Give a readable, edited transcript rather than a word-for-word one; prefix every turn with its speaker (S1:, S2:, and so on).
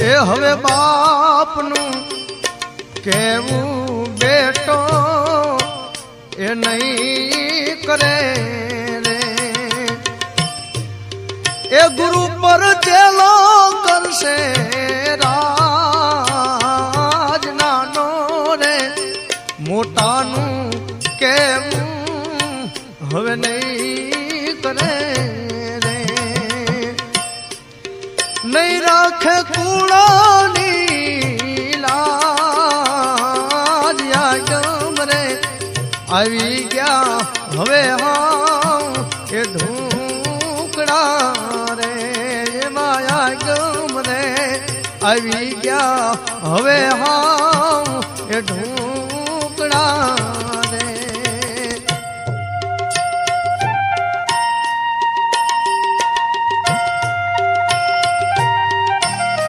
S1: એ હવે બાપનું કેવું બેટો એ નહીં કરે રે એ ગુરુ પર ચેલો કરશે રાજ નાનો રે મોટાનું કેવું હવે નહીં કરે રે નહીં રાખે કુળાની લાજ ગમ રે આવી ગયા હવે હા એ ઢોકળા રે માયા ગમ રે આવી ગયા હવે હા એ ઢોકળા